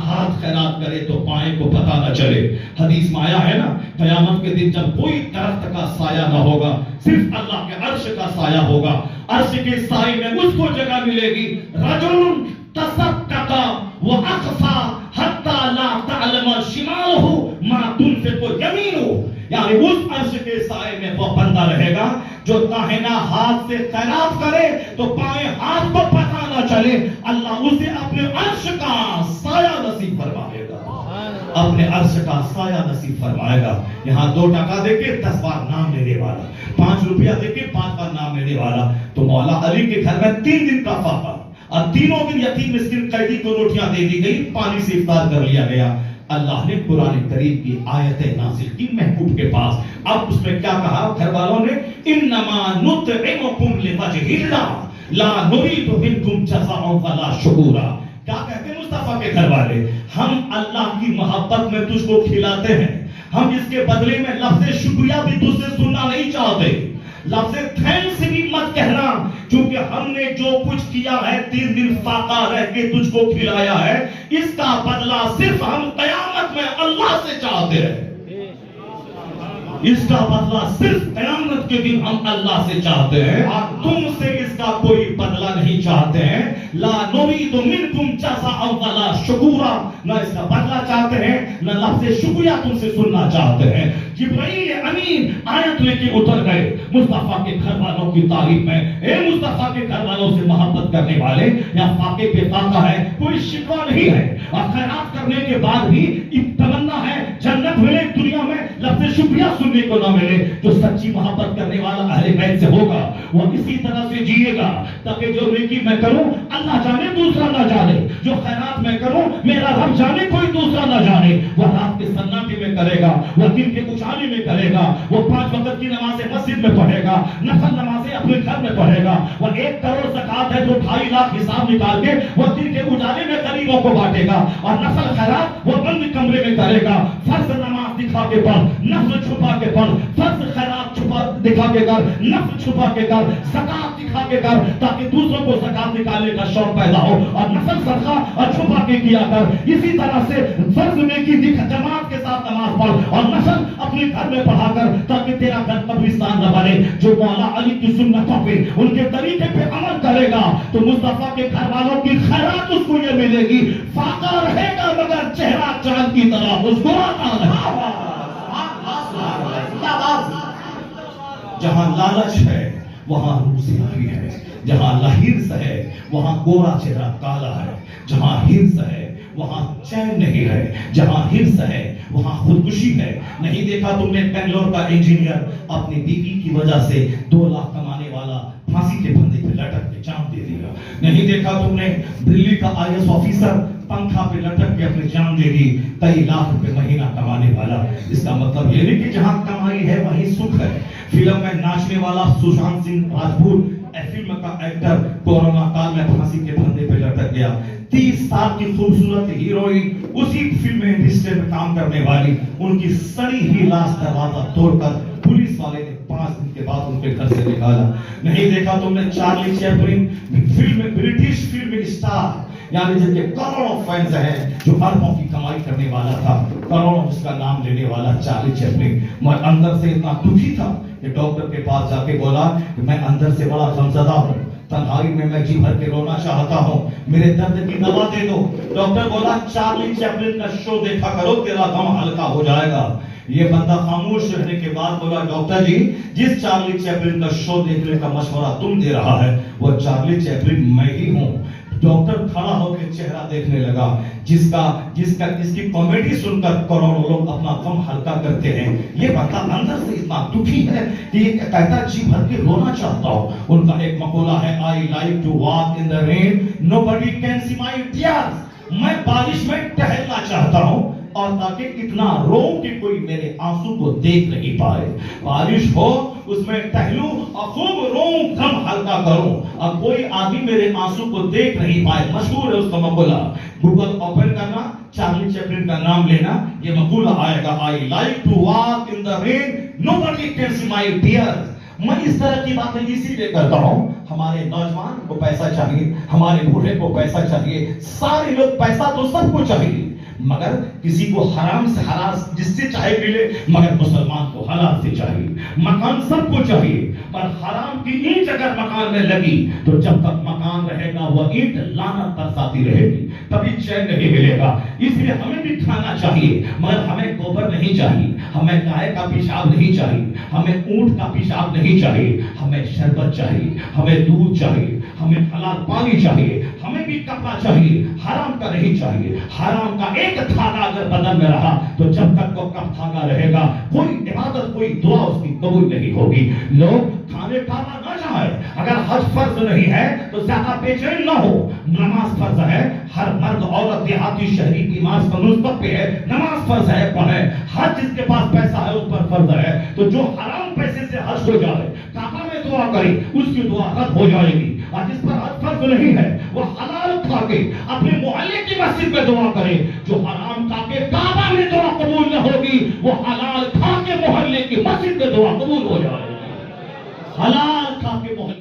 ہاتھ خیرات کرے تو پائیں کو پتہ نہ چلے. حدیث میں آیا ہے نا قیامت کے دن جب کوئی درخت کا سایہ نہ ہوگا, صرف اللہ کے عرش کا سایہ ہوگا. عرش کے سائے میں اس کو جگہ ملے گی رجل تصدق واخفى حتى لا تعلم شماله ما تنفق يمينه. یعنی اس عرش کے سائے میں وہ بندہ رہے گا جو داہنا ہاتھ سے خیرات کرے تو بائیں ہاتھ کو پتہ نہ چلے. اللہ اسے اپنے عرش کا سایہ نصیب فرمائے گا, اپنے عرش کا سایہ نصیب فرمائے گا. یہاں 2 ٹکا دے کے 10 بار نام لینے والا, 5 روپیہ دے کے 5 بار نام لینے والا. تو مولا علی کے گھر میں 3 دن کا فاقہ, اور تینوں دن یتیم مسکین قیدی کو روٹیاں دے دی گئی, پانی سے افطار کر لیا گیا. اللہ نے قرآن کریم کی آیتیں نازل کی محبوب کے پاس. اب اس میں کیا کہا گھر والوں نے, انما نطعمکم لوجہ اللہ لا نرید منکم جزاء ولا شکورا. کیا کہتے ہیں مصطفیٰ کے گھر والے, ہم اللہ کی محبت میں تجھ کو کھلاتے ہیں, ہم اس کے بدلے میں لفظ شکریہ بھی تجھ سے سننا نہیں چاہتے. لفظ تھینکس بھی مت کہنا, کیونکہ ہم نے جو کچھ کیا ہے 3 دن فاقہ رہ کے تجھ کو کھلایا ہے, اس کا بدلہ صرف ہم قیامت میں اللہ سے چاہتے ہیں. اس کا بدلہ صرف قیامت کے دن ہم اللہ سے چاہتے ہیں, اور تم سے اس کا کوئی بدلہ نہیں چاہتے ہیں. لا نرید منکم جزاء ولا شکورا, نہ اس کا بدلہ چاہتے ہیں نہ لفظ شکریہ تم سے سننا چاہتے ہیں. جبرائیل امین آیت لے کے اتر گئے مصطفیٰ کے گھر والوں کی تعریف میں. اے مصطفیٰ کے گھر والوں سے محبت کرنے والے, یہاں فاقے پہ فاقہ ہے, کوئی شکوہ نہیں ہے, اور خیرات کرنے کے بعد بھی تمنا ہے جنت ملے, دنیا میں لفظ شکریہ سننے کو نہ ملے. جو سچی محبت کرنے والا اہل بیت سے ہوگا وہ اسی طرح سے جیے گا, تاکہ جو نیکی میں کروں اللہ جانے دوسرا نہ جانے, جو خیرات میں کروں میرا رب جانے کوئی دوسرا نہ جانے. وہ رات کے سناٹے میں کرے گا, وہ دن کے اجالے میں کرے گا, وہ 5 وقت کی نمازیں مسجد میں پڑھے گا, نفل نمازیں اپنے گھر میں پڑھے گا, وہ 1 کروڑ زکات ہے جو 2.5 لاکھ حساب نکال کے وہ دن کے اجالے میں غریبوں کو بانٹے گا, اور نفل خیرات وہ بند کمرے میں کرے گا. فرض نماز دکھا کے پڑھ, نفل چھپا کے پڑھ, فرض خیرات چھپا دکھا کے کر, نفل چھپا کے کر, زکات دکھا کے کر, تاکہ دوسروں کو زکات نکالنے کا شوق پیدا ہو, اور نفل صدقہ اور چھپا کے کیا کر. اسی طرح سے فرض نیکی جماعت کے ساتھ نماز پڑھ, اور نفل اپنے گھر میں پڑھا کر, تاکہ تیرا گھر قبرستان نہ بنے. جو مولا علی کی سنتوں پہ ان کے طریقے پہ عمل کرے گا تو مصطفیٰ کے گھر والوں کی خیرات اس کو یہ ملے گی. فاقہ رہے گا مگر چہرہ چاند کی طرح مسکراتا رہے. جہاں لالچ ہے وہاں روسیاہی ہے, جہاں ہرس ہے وہاں گورا چہرہ کالا ہے, جہاں ہرس ہے وہاں چین نہیں ہے, جہاں ہرس ہے وہاں خودکشی ہے. نہیں دیکھا تم نے بنگلور کا انجینئر اپنی بیوی کی وجہ سے 2 لاکھ کمانے والا پھانسی کے پھندے پہ لٹک کے جان دے دیا. نہیں دیکھا تم نے دلی کا IAS آفیسر پنکھا پہ لٹک کے اپنی جان دے دی, 23 لاکھ روپے مہینہ کمانے والا. اس کا مطلب یہ نہیں کہ جہاں کمائی ہے وہیں سکھ ہے. فلم میں ناچنے والا سشانت سنگھ راجپوت فلم کا ایکٹر کورونا کال میں پھانسی کے پھندے پہ لٹک گیا. 30 سال کی خوبصورت ہیروئن اسی فلم انڈسٹری میں کام کرنے والی, ان کی سڑی ہوئی لاش دروازہ توڑ کر پولیس والے نے 5 دن کے بعد ان کے گھر سے نکالا. نہیں دیکھا تم نے Charlie Chaplin British film star, یعنی جن کے کروڑوں فینز ہیں, جو اربوں کی کمائی کرنے والا تھا, کروڑوں اس کا نام لینے والا چارلی چیپلن. میں اندر سے اتنا دکھی تھا کہ ڈاکٹر کے پاس جا کے بولا کہ میں اندر سے بڑا غمزدہ ہوں, تنہائی میں جی بھر کے رونا چاہتا ہوں, میرے درد کی دوا دے دو. ڈاکٹر بولا چارلی چیپلن کا شو دیکھا کرو, تیرا غم ہلکا ہو جائے گا. یہ بندہ خاموش رہنے کے بعد بولا ڈاکٹر جی جس چارلی چیپلن کا شو دیکھنے کا مشورہ تم دے رہا ہے وہ چارلی چیپلن میں ہی ہوں. ڈاکٹر کھڑا ہو کے چہرہ دیکھنے لگا, جس کی کامیڈی سن کر کروڑوں لوگ اپنا غم ہلکا کرتے ہیں. یہ بندہ اندر سے اتنا دکھی ہے کہ یہ کہتا جی بھر کے رونا چاہتا ہوں. ان کا ایک مقولہ ہے, I like to walk in the rain, nobody can see my tears. میں بارش میں ٹہلنا چاہتا ہوں اور تاکہ اتنا رو کہ کوئی میرے آنسو کو دیکھ نہیں پائے. بارش ہو اس میں ٹہلوں اور خوب روؤں, غم ہلکا کروں, اور کوئی آدمی میرے آنسو کو دیکھ نہیں پائے. مشہور ہے اس کا مقولہ, گوگل اوپن کرنا, چارلی چیپلن کا نام لینا, یہ مقولہ آئے گا, I like to walk in the rain, nobody can see my tears. میں اس طرح کی باتیں اسی لیے کرتا ہوں, ہمارے نوجوان کو پیسہ چاہیے, ہمارے بوڑھے کو پیسہ چاہیے, سارے لوگ پیسہ تو سب کو چاہیے, مگر کسی کو حرام سے حلال جس سے چاہے ملے، مگر مسلمان کو حلال سے چاہیے۔ مکان سب کو چاہیے، پر حرام کی اینٹ اگر مکان میں لگی تو جب تک مکان رہے گا وہ اینٹ لعنت برساتی رہے گی، کبھی چین نہیں ملے گا۔ اس لیے ہمیں بھی کھانا چاہیے، مگر ہمیں گوبر نہیں چاہیے، ہمیں گائے کا پیشاب نہیں چاہیے، ہمیں اونٹ کا پیشاب نہیں چاہیے، ہمیں شربت چاہیے، ہمیں دودھ چاہیے، ہمیں حلال پانی چاہیے، ہمیں بھی کپڑا چاہیے، حرام کا نہیں چاہیے۔ حرام کا ایک دھاگا اگر بدن میں رہا تو جب تک وہ کب دھاگا رہے گا کوئی عبادت کوئی دعا اس کی قبول نہیں ہوگی۔ لوگ کھانے کعبہ نہ جائیں، اگر حج فرض نہیں ہے تو زیادہ بے چین نہ ہو، نماز فرض ہے، ہر مرد عورت دیہاتی شہری کی نماز پر مثبت پہ ہے، نماز فرض ہے پڑھیں۔ حج جس کے پاس پیسہ ہے اس پر فرض ہے، تو جو حرام پیسے سے حج ہو جائے کعبہ میں دعا کرے اس کی دعا رد ہو جائے گی، اور جس پر حج فرض نہیں ہے وہ حلال کھا کے اپنے محلے کی مسجد میں دعا کرے۔ جو حرام کھا کے کعبہ میں دعا قبول نہ ہوگی وہ حلال کھا کے محلے کی مسجد میں دعا قبول ہو جائے گی۔ حلال کھا کے محلے